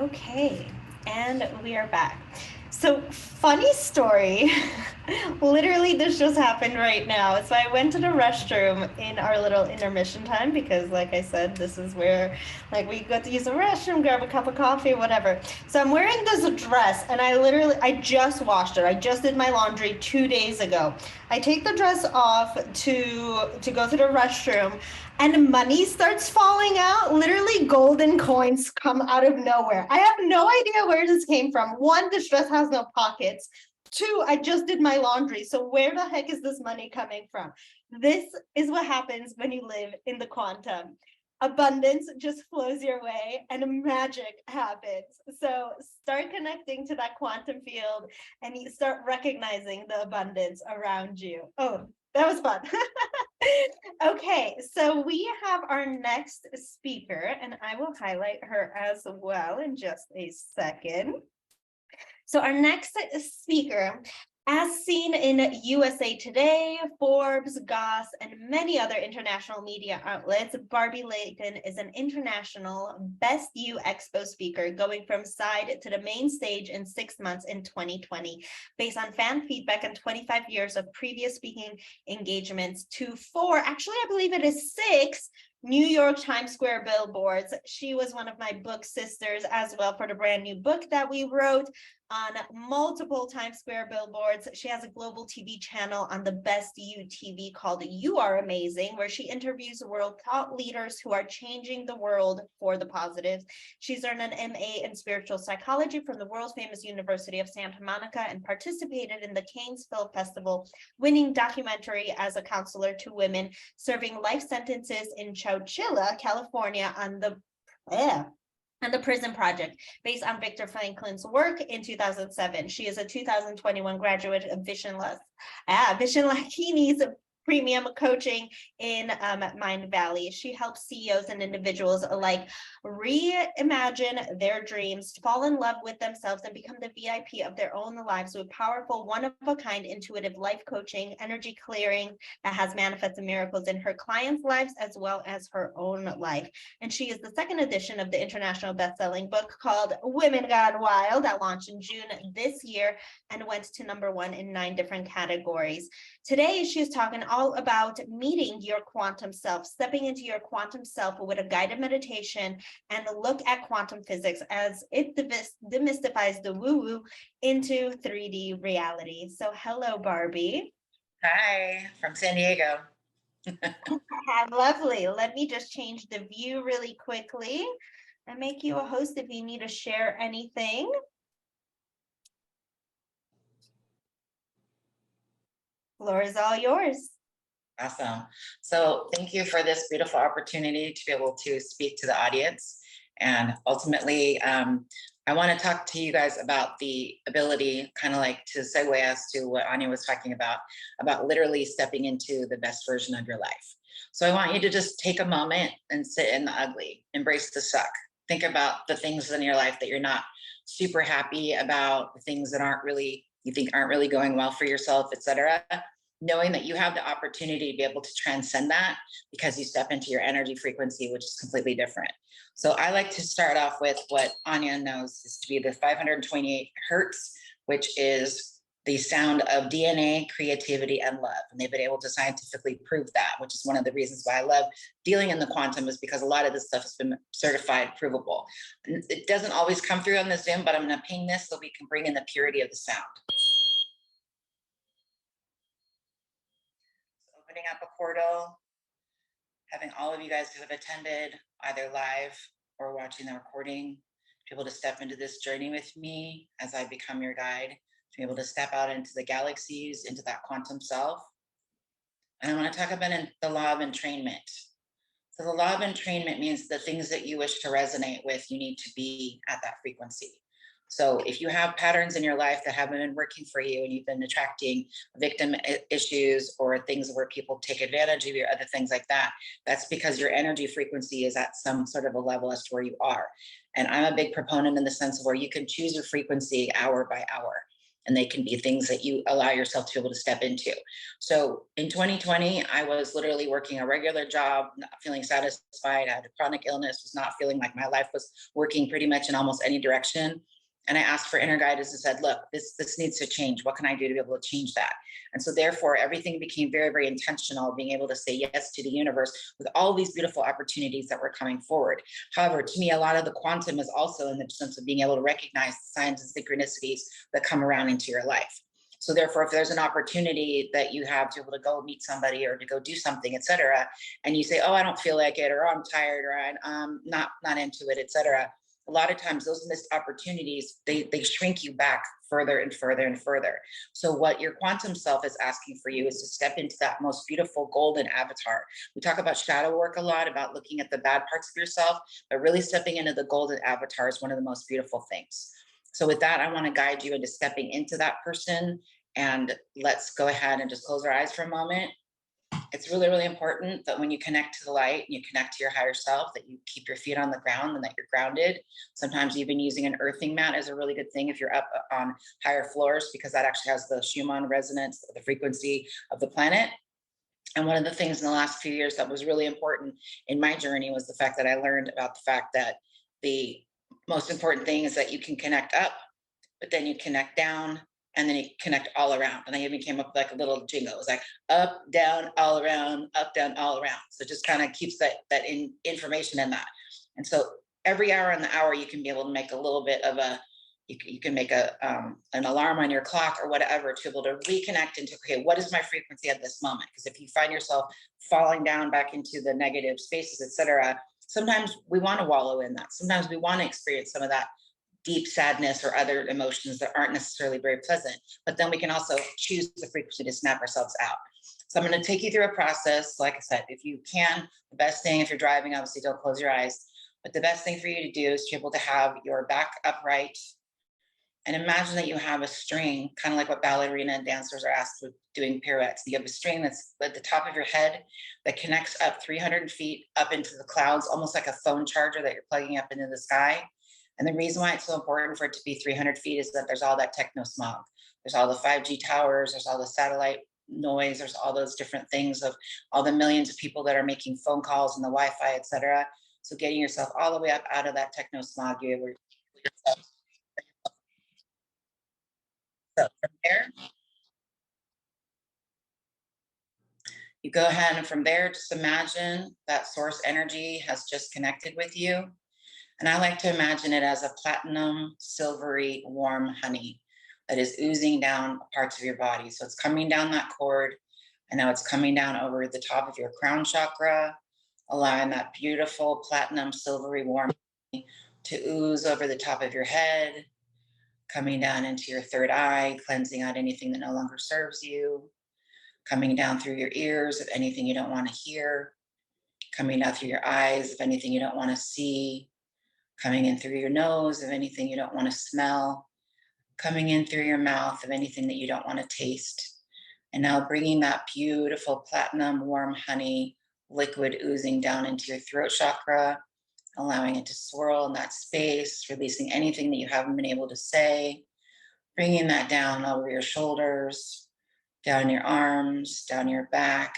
Okay, and we are back. So, funny story. Literally, this just happened right now. So, I went to the restroom in our little intermission time because, like I said, this is where, like, we go to use the restroom, grab a cup of coffee, whatever. So, I'm wearing this dress, and I just washed it. I just did my laundry 2 days ago. I take the dress off to go to the restroom, and money starts falling out. Literally, golden coins come out of nowhere. I have no idea where this came from. One, this dress has no pockets. Two, I just did my laundry. So, where the heck is this money coming from? This is what happens when you live in the quantum. Abundance just flows your way and magic happens. So, start connecting to that quantum field and you start recognizing the abundance around you. Oh, that was fun. Okay, so we have our next speaker, and I will highlight her as well in just a second. So our next speaker, as seen in USA Today, Forbes, Goss, and many other international media outlets, Barbie Layton is an international Best You Expo speaker, going from side to the main stage in 6 months in 2020, based on fan feedback and 25 years of previous speaking engagements to four, actually, I believe it is six, New York Times Square billboards. She was one of my book sisters as well for the brand new book that we wrote on multiple Times Square billboards. She has a global TV channel on the Best You TV called You Are Amazing, where she interviews world thought leaders who are changing the world for the positive. She's earned an MA in spiritual psychology from the world famous University of Santa Monica and participated in the Cannes Film Festival, winning documentary as a counselor to women serving life sentences in Chowchilla, California on the Prison Project, based on Viktor Franklin's work in 2007. She is a 2021 graduate of Vishen Lakhiani's premium coaching in Mind Valley. She helps CEOs and individuals alike reimagine their dreams, fall in love with themselves, and become the VIP of their own lives with powerful, one-of-a-kind intuitive life coaching, energy clearing that has manifested miracles in her clients' lives as well as her own life. And she is the second edition of the international best-selling book called Women Gone Wild that launched in June this year and went to #1 in 9 different categories. Today, she's talking all about meeting your quantum self, stepping into your quantum self with a guided meditation and a look at quantum physics as it demystifies the woo-woo into 3D reality. So hello, Barbie. Hi, from San Diego. Lovely. Let me just change the view really quickly and make you a host if you need to share anything. Floor is all yours. Awesome. So thank you for this beautiful opportunity to be able to speak to the audience. And ultimately, I want to talk to you guys about the ability, kind of like to segue us to what Ania was talking about literally stepping into the best version of your life. So I want you to just take a moment and sit in the ugly, embrace the suck. Think about the things in your life that you're not super happy about, the things that you think aren't really going well for yourself, etc. Knowing that you have the opportunity to be able to transcend that because you step into your energy frequency, which is completely different. So I like to start off with what Ania knows is to be the 528 hertz, which is the sound of DNA, creativity, and love. And they've been able to scientifically prove that, which is one of the reasons why I love dealing in the quantum, is because a lot of this stuff has been certified provable. It doesn't always come through on the Zoom, but I'm going to ping this so we can bring in the purity of the sound. Opening up a portal, having all of you guys who have attended either live or watching the recording be able to step into this journey with me as I become your guide, to be able to step out into the galaxies, into that quantum self. And I want to talk about the law of entrainment. So the law of entrainment means the things that you wish to resonate with, you need to be at that frequency. So if you have patterns in your life that haven't been working for you and you've been attracting victim issues or things where people take advantage of you, other things like that, that's because your energy frequency is at some sort of a level as to where you are. And I'm a big proponent in the sense of where you can choose your frequency hour by hour. and they can be things that you allow yourself to be able to step into. So in 2020, I was literally working a regular job, not feeling satisfied. I had a chronic illness, was not feeling like my life was working pretty much in almost any direction. And I asked for inner guidance and said, look, this needs to change. What can I do to be able to change that? And so therefore, everything became very, very intentional, being able to say yes to the universe with all these beautiful opportunities that were coming forward. However, to me, a lot of the quantum is also in the sense of being able to recognize the signs and synchronicities that come around into your life. So therefore, if there's an opportunity that you have to be able to go meet somebody or to go do something, et cetera, and you say, oh, I don't feel like it, or oh, I'm tired, or I'm not into it, et cetera, a lot of times those missed opportunities, they shrink you back further and further and further. So what your quantum self is asking for you is to step into that most beautiful golden avatar. We talk about shadow work a lot, about looking at the bad parts of yourself, but really stepping into the golden avatar is one of the most beautiful things. So with that, I want to guide you into stepping into that person. And let's go ahead and just close our eyes for a moment. It's really, really important that when you connect to the light and you connect to your higher self, that you keep your feet on the ground and that you're grounded. Sometimes even using an earthing mat is a really good thing if you're up on higher floors, because that actually has the Schumann resonance, the frequency of the planet. And one of the things in the last few years that was really important in my journey was the fact that I learned about the fact that the most important thing is that you can connect up, but then you connect down, and then you connect all around. And I even came up with like a little jingle. It was like up, down, all around, up, down, all around. So it just kind of keeps that information in that. And so every hour on the hour, you can be able to make a little bit of you can make an alarm on your clock or whatever to be able to reconnect into, okay, what is my frequency at this moment? Because if you find yourself falling down back into the negative spaces, et cetera, sometimes we want to wallow in that. Sometimes we want to experience some of that deep sadness or other emotions that aren't necessarily very pleasant, but then we can also choose the frequency to snap ourselves out. So I'm going to take you through a process. Like I said, if you can, the best thing, if you're driving, obviously don't close your eyes, but the best thing for you to do is to be able to have your back upright and imagine that you have a string, kind of like what ballerina and dancers are asked with doing pirouettes. You have a string that's at the top of your head that connects up 300 feet up into the clouds, almost like a phone charger that you're plugging up into the sky. And the reason why it's so important for it to be 300 feet is that there's all that techno smog. There's all the 5G towers, there's all the satellite noise, there's all those different things of all the millions of people that are making phone calls and the Wi-Fi, et cetera. So getting yourself all the way up out of that techno smog, you're able to put yourself. So from there, you go ahead and from there, just imagine that source energy has just connected with you. And I like to imagine it as a platinum, silvery, warm honey that is oozing down parts of your body. So it's coming down that cord, and now it's coming down over the top of your crown chakra, allowing that beautiful platinum, silvery, warm honey to ooze over the top of your head, coming down into your third eye, cleansing out anything that no longer serves you, coming down through your ears of anything you don't want to hear, coming down through your eyes of anything you don't want to see, coming in through your nose of anything you don't want to smell, coming in through your mouth of anything that you don't want to taste. And now bringing that beautiful platinum warm honey liquid oozing down into your throat chakra, allowing it to swirl in that space, releasing anything that you haven't been able to say, bringing that down over your shoulders, down your arms, down your back,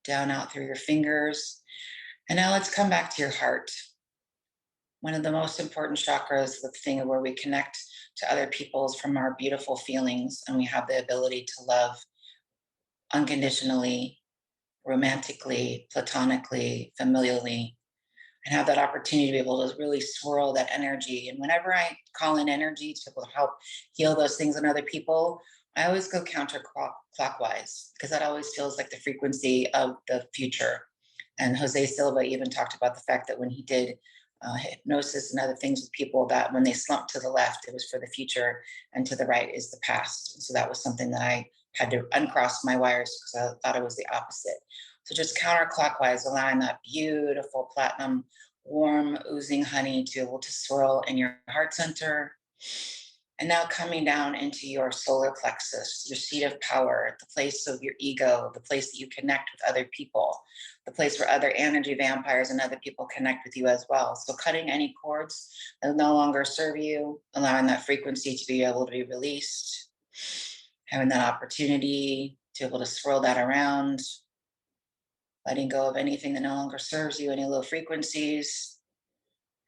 down out through your fingers. And now let's come back to your heart. One of the most important chakras, the thing where we connect to other people's from our beautiful feelings, and we have the ability to love unconditionally, romantically, platonically, familially, and have that opportunity to be able to really swirl that energy. And whenever I call in energy to help heal those things in other people, I always go counterclockwise because that always feels like the frequency of the future. And Jose Silva even talked about the fact that when he did hypnosis and other things with people, that when they slumped to the left, it was for the future, and to the right is the past. So that was something that I had to uncross my wires because I thought it was the opposite. So just counterclockwise, allowing that beautiful platinum, warm, oozing honey to be able to swirl in your heart center. And now coming down into your solar plexus, your seat of power, the place of your ego, the place that you connect with other people, the place where other energy vampires and other people connect with you as well. So cutting any cords that no longer serve you, allowing that frequency to be able to be released. Having that opportunity to be able to swirl that around, letting go of anything that no longer serves you, any low frequencies,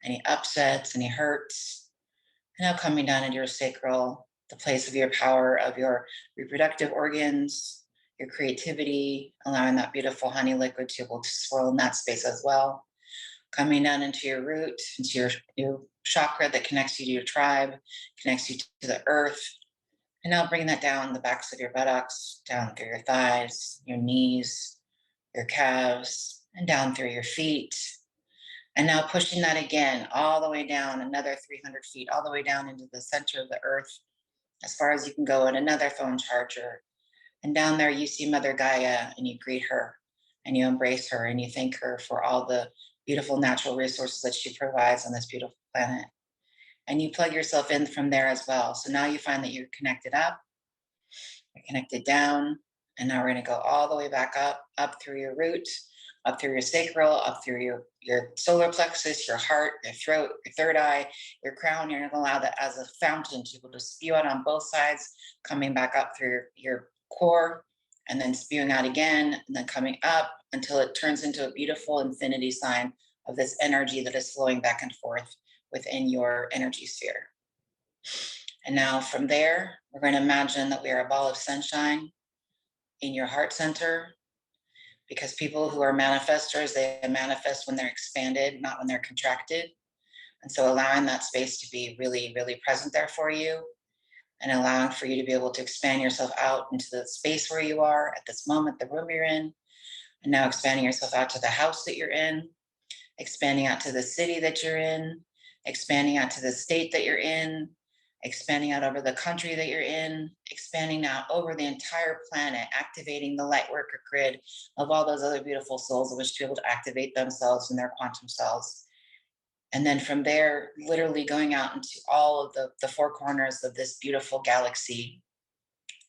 any upsets, any hurts. And now coming down into your sacral, the place of your power, of your reproductive organs, your creativity, allowing that beautiful honey liquid to be able to swirl in that space as well. Coming down into your root, into your chakra that connects you to your tribe, connects you to the earth. And now bringing that down the backs of your buttocks, down through your thighs, your knees, your calves, and down through your feet. And now pushing that again all the way down, another 300 feet, all the way down into the center of the earth, as far as you can go, and another phone charger. And down there, you see Mother Gaia, and you greet her, and you embrace her, and you thank her for all the beautiful natural resources that she provides on this beautiful planet. And you plug yourself in from there as well. So now you find that you're connected up, you're connected down, and now we're going to go all the way back up through your root, up through your sacral, up through your solar plexus, your heart, your throat, your third eye, your crown. You're going to allow that as a fountain to be able to spew out on both sides, coming back up through your core, and then spewing out again, and then coming up until it turns into a beautiful infinity sign of this energy that is flowing back and forth within your energy sphere. And now from there, we're going to imagine that we are a ball of sunshine in your heart center, because people who are manifestors, they manifest when they're expanded, not when they're contracted. And so allowing that space to be really, really present there for you, and allowing for you to be able to expand yourself out into the space where you are at this moment, the room you're in, and now expanding yourself out to the house that you're in, expanding out to the city that you're in, expanding out to the state that you're in, expanding out over the country that you're in, expanding out over the entire planet, activating the light worker grid of all those other beautiful souls that wish to be able to activate themselves in their quantum selves. And then from there, literally going out into all of the four corners of this beautiful galaxy,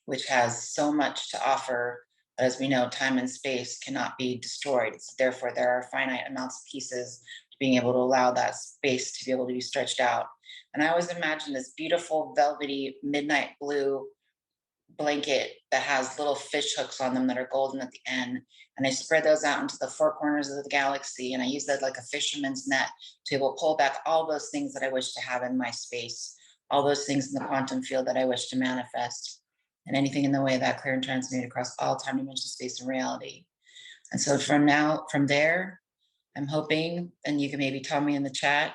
which has so much to offer. As we know, time and space cannot be destroyed. So therefore, there are finite amounts of pieces to being able to allow that space to be able to be stretched out. And I always imagine this beautiful, velvety, midnight blue blanket that has little fish hooks on them that are golden at the end. And I spread those out into the four corners of the galaxy. And I use that like a fisherman's net to be able to pull back all those things that I wish to have in my space, all those things in the quantum field that I wish to manifest, and anything in the way that clear and transmute across all time, dimension, space, and reality. And so from there, I'm hoping, and you can maybe tell me in the chat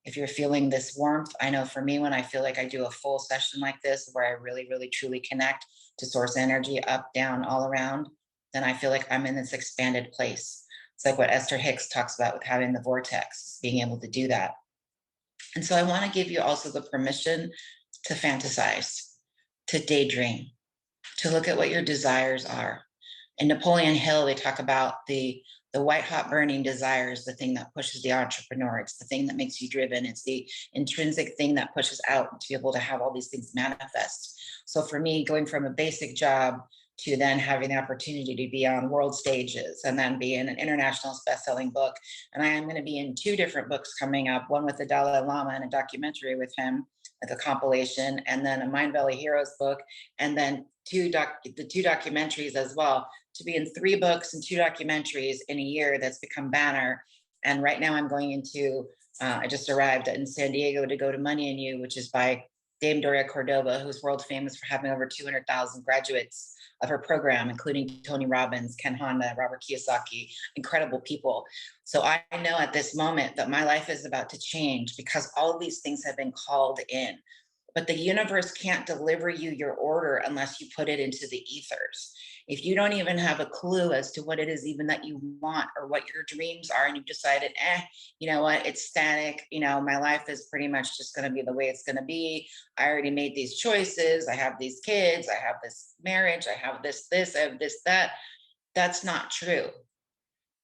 if you're feeling this warmth. I know for me, when I feel like I do a full session like this, where I really, really, truly connect to source energy up, down, all around, then I feel like I'm in this expanded place. It's like what Esther Hicks talks about with having the vortex, being able to do that. And so I want to give you also the permission to fantasize, to daydream, to look at what your desires are. In Napoleon Hill, they talk about the white hot burning desires, the thing that pushes the entrepreneur. It's the thing that makes you driven. It's the intrinsic thing that pushes out to be able to have all these things manifest. So for me, going from a basic job to then having the opportunity to be on world stages and then be in an international best-selling book. And I am going to be in two different books coming up, one with the Dalai Lama and a documentary with him, like a compilation, and then a Mind Valley Heroes book, and then the two documentaries as well, to be in 3 books and 2 documentaries in a year. That's become banner. And right now I'm going into, I just arrived in San Diego to go to Money and You, which is by Dame Doria Cordova, who's world famous for having over 200,000 graduates of her program, including Tony Robbins, Ken Honda, Robert Kiyosaki, incredible people. So I know at this moment that my life is about to change because all of these things have been called in. But the universe can't deliver you your order unless you put it into the ethers. If you don't even have a clue as to what it is even that you want or what your dreams are, and you've decided, you know what, it's static, my life is pretty much just going to be the way it's going to be. I already made these choices. I have these kids. I have this marriage. I have this, I have this, that. That's not true.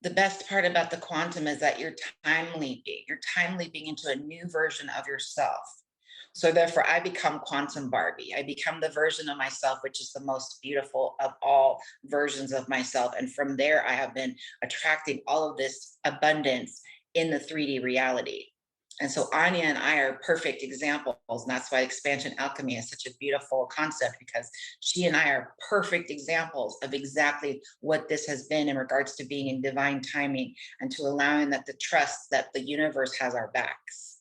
The best part about the quantum is that you're time leaping. You're time leaping into a new version of yourself. So therefore, I become quantum Barbie. I become the version of myself, which is the most beautiful of all versions of myself. And from there, I have been attracting all of this abundance in the 3D reality. And so Ania and I are perfect examples. And that's why expansion alchemy is such a beautiful concept, because she and I are perfect examples of exactly what this has been in regards to being in divine timing and to allowing that the trust that the universe has our backs.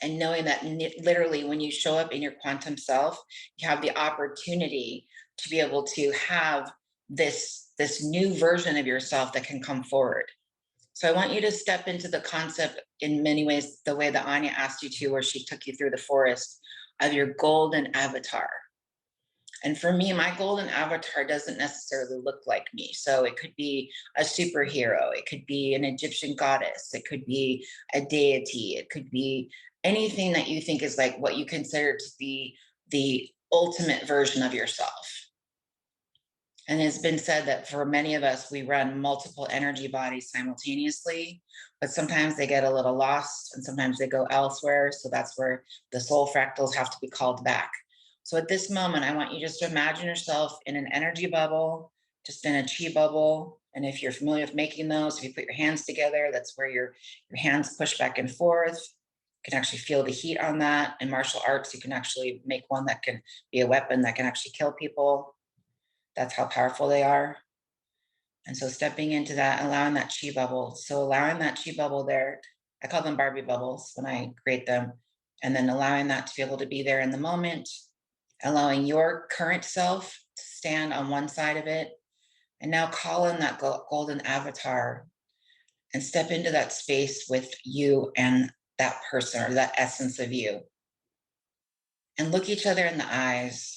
And knowing that literally when you show up in your quantum self, you have the opportunity to be able to have this new version of yourself that can come forward. So I want you to step into the concept in many ways, the way that Ania asked you to, where she took you through the forest, of your golden avatar. And for me, my golden avatar doesn't necessarily look like me. So it could be a superhero, it could be an Egyptian goddess, it could be a deity, it could be anything that you think is like what you consider to be the ultimate version of yourself. And it's been said that for many of us, we run multiple energy bodies simultaneously, but sometimes they get a little lost and sometimes they go elsewhere. So that's where the soul fractals have to be called back. So at this moment, I want you just to imagine yourself in an energy bubble, just in a chi bubble. And if you're familiar with making those, if you put your hands together, that's where your hands push back and forth. You can actually feel the heat on that. In martial arts, you can actually make one that can be a weapon that can actually kill people. That's how powerful they are. And so stepping into that, allowing that chi bubble. So allowing that chi bubble there, I call them Barbie bubbles when I create them. And then allowing that to be able to be there in the moment, allowing your current self to stand on one side of it. And now call in that golden avatar and step into that space with you and that person or that essence of you. And look each other in the eyes.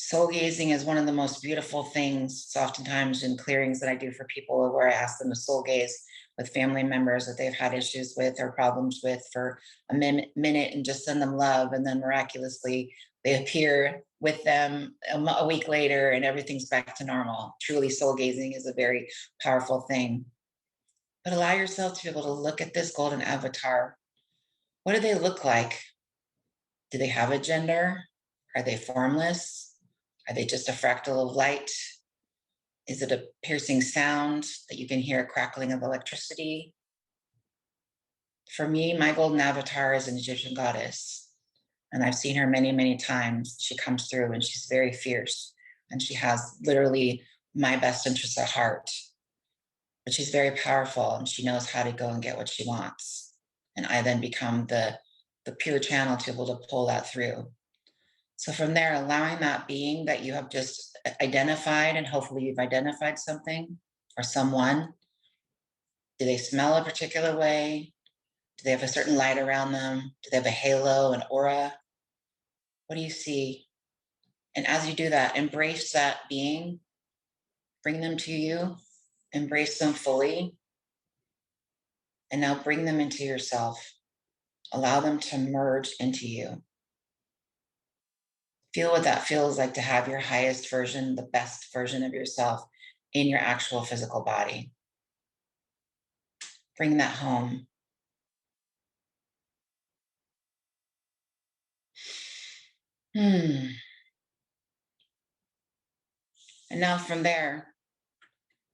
Soul gazing is one of the most beautiful things. It's oftentimes in clearings that I do for people where I ask them to soul gaze with family members that they've had issues with or problems with for a minute and just send them love. And then miraculously, they appear with them a week later and everything's back to normal. Truly, soul gazing is a very powerful thing. But allow yourself to be able to look at this golden avatar. What do they look like? Do they have a gender? Are they formless? Are they just a fractal of light? Is it a piercing sound that you can hear a crackling of electricity? For me, my golden avatar is an Egyptian goddess. And I've seen her many, many times. She comes through and she's very fierce. And she has literally my best interests at heart. But she's very powerful and she knows how to go and get what she wants. And I then become the pure channel to be able to pull that through. So from there, allowing that being that you have just identified, and hopefully you've identified something or someone. Do they smell a particular way? Do they have a certain light around them? Do they have a halo, an aura? What do you see? And as you do that, embrace that being, bring them to you, embrace them fully, and now bring them into yourself. Allow them to merge into you. Feel what that feels like to have your highest version, the best version of yourself in your actual physical body. Bring that home. And now from there,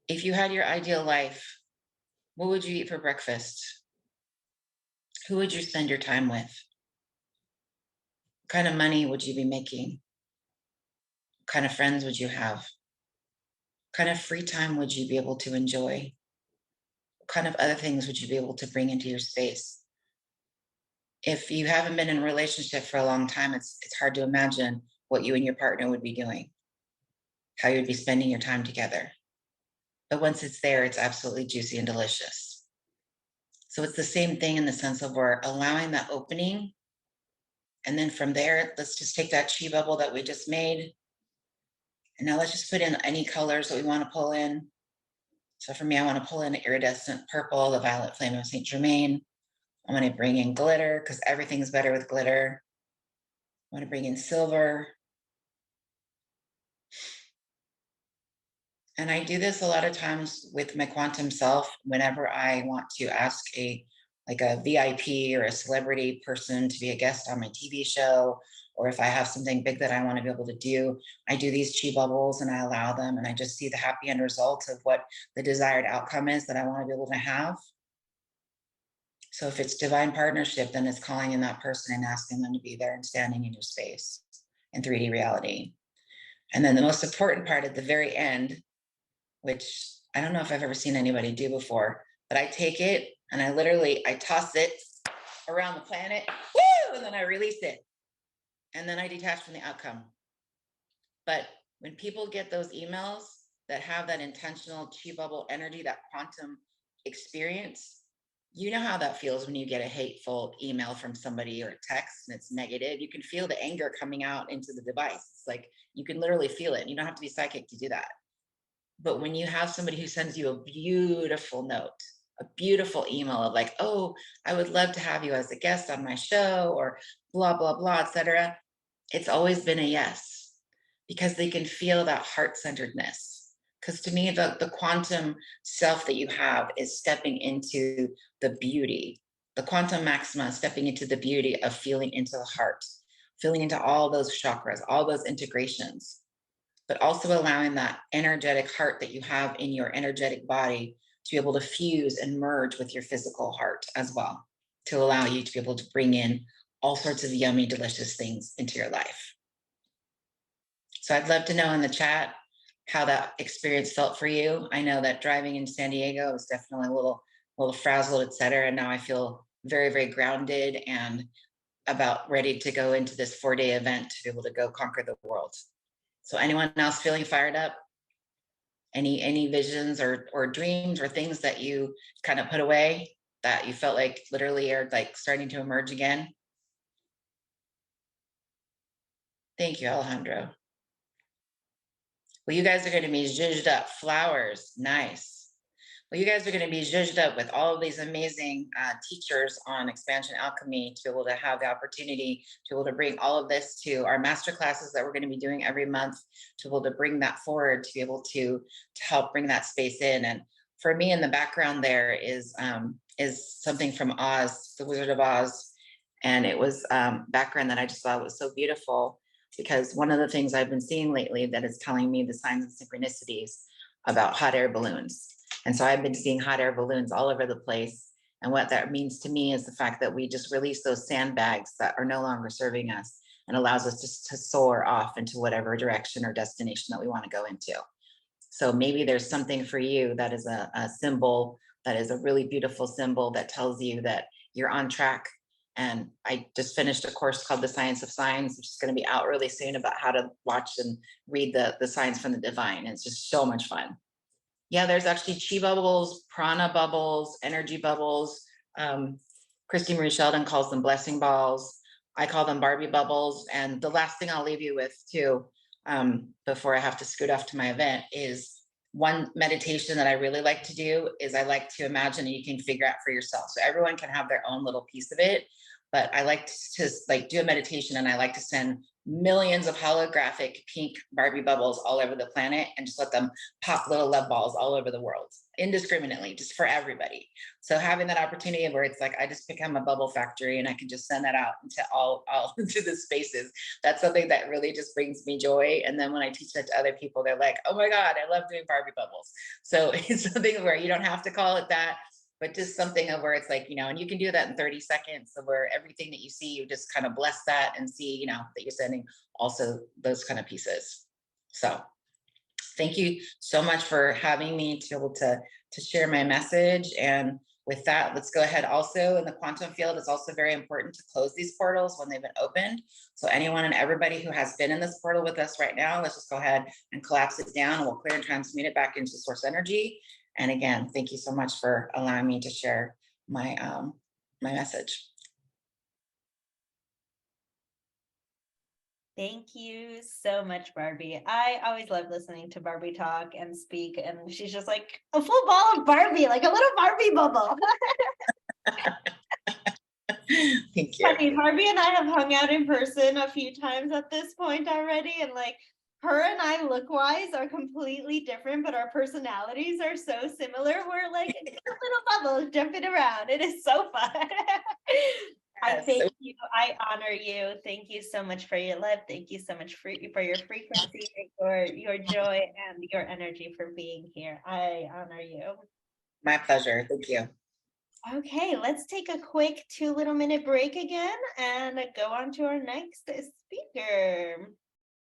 if you had your ideal life, what would you eat for breakfast? Who would you spend your time with? What kind of money would you be making? What kind of friends would you have? What kind of free time would you be able to enjoy? What kind of other things would you be able to bring into your space? If you haven't been in a relationship for a long time, it's hard to imagine what you and your partner would be doing, how you'd be spending your time together. But once it's there, it's absolutely juicy and delicious. So it's the same thing in the sense of we're allowing that opening. And then from there, let's just take that chi bubble that we just made. And now let's just put in any colors that we want to pull in. So for me, I want to pull in the iridescent purple, the violet flame of Saint Germain. I want to bring in glitter because everything's better with glitter. I want to bring in silver. And I do this a lot of times with my quantum self whenever I want to ask a VIP or a celebrity person to be a guest on my TV show, or if I have something big that I want to be able to do, I do these chi bubbles and I allow them and I just see the happy end result of what the desired outcome is that I want to be able to have. So if it's divine partnership, then it's calling in that person and asking them to be there and standing in your space in 3D reality. And then the most important part at the very end, which I don't know if I've ever seen anybody do before, but I take it and I toss it around the planet, woo, and then I release it. And then I detach from the outcome. But when people get those emails that have that intentional chi bubble energy, that quantum experience, you know how that feels when you get a hateful email from somebody or a text and it's negative. You can feel the anger coming out into the device. It's like you can literally feel it. You don't have to be psychic to do that. But when you have somebody who sends you a beautiful note, a beautiful email of like, oh, I would love to have you as a guest on my show, or blah, blah, blah, etc. It's always been a yes, because they can feel that heart-centeredness. Because to me, the quantum self that you have is stepping into the beauty. The quantum maxima is stepping into the beauty of feeling into the heart, feeling into all those chakras, all those integrations, but also allowing that energetic heart that you have in your energetic body to be able to fuse and merge with your physical heart as well, to allow you to be able to bring in all sorts of yummy, delicious things into your life. So I'd love to know in the chat how that experience felt for you. I know that driving in San Diego was definitely a little frazzled, et cetera. And now I feel very, very grounded and about ready to go into this 4-day event to be able to go conquer the world. So anyone else feeling fired up? Any visions or dreams or things that you kind of put away that you felt like literally are like starting to emerge again? Thank you, Alejandro. Well, you guys are going to be zhuzhed up. Flowers, nice. Well, you guys are going to be zhuzhed up with all of these amazing teachers on Xpansion Alchemy to be able to have the opportunity to be able to bring all of this to our master classes that we're going to be doing every month, to be able to bring that forward, to be able to help bring that space in. And for me, in the background there is something from Oz, the Wizard of Oz, and it was background that I just thought was so beautiful, because one of the things I've been seeing lately that is telling me the signs and synchronicities about hot air balloons. And so I've been seeing hot air balloons all over the place. And what that means to me is the fact that we just release those sandbags that are no longer serving us, and allows us to soar off into whatever direction or destination that we want to go into. So maybe there's something for you that is a symbol, that is a really beautiful symbol that tells you that you're on track. And I just finished a course called The Science of Signs, which is going to be out really soon, about how to watch and read the signs from the divine. And it's just so much fun. Yeah, there's actually chi bubbles, prana bubbles, energy bubbles. Christy Marie Sheldon calls them blessing balls. I call them Barbie bubbles. And the last thing I'll leave you with too, before I have to scoot off to my event, is one meditation that I really like to do is I like to imagine, and you can figure out for yourself. So everyone can have their own little piece of it, but I like to like do a meditation, and I like to send millions of holographic pink Barbie bubbles all over the planet and just let them pop little love balls all over the world indiscriminately, just for everybody. So having that opportunity where it's like I just become a bubble factory and I can just send that out into all into the spaces, that's something that really just brings me joy. And then when I teach that to other people, they're like, oh my God, I love doing Barbie bubbles. So it's something where you don't have to call it that, but just something of where it's like, you know, and you can do that in 30 seconds, of where everything that you see, you just kind of bless that and see, you know, that you're sending also those kind of pieces. So thank you so much for having me to be able to share my message. And with that, let's go ahead. Also in the quantum field, it's also very important to close these portals when they've been opened. So anyone and everybody who has been in this portal with us right now, let's just go ahead and collapse it down, and we'll clear and transmute it back into source energy. And again, thank you so much for allowing me to share my my message. Thank you so much, Barbie. I always love listening to Barbie talk and speak, and she's just like a full ball of Barbie, like a little Barbie bubble. Thank you. Funny, Barbie and I have hung out in person a few times at this point already, and like her and I look-wise are completely different, but our personalities are so similar. We're like little bubbles jumping around. It is so fun. I thank you. I honor you. Thank you so much for your love. Thank you so much for your frequency, your joy, and your energy for being here. I honor you. My pleasure. Thank you. Okay, let's take a quick 2 little minute break again and go on to our next speaker.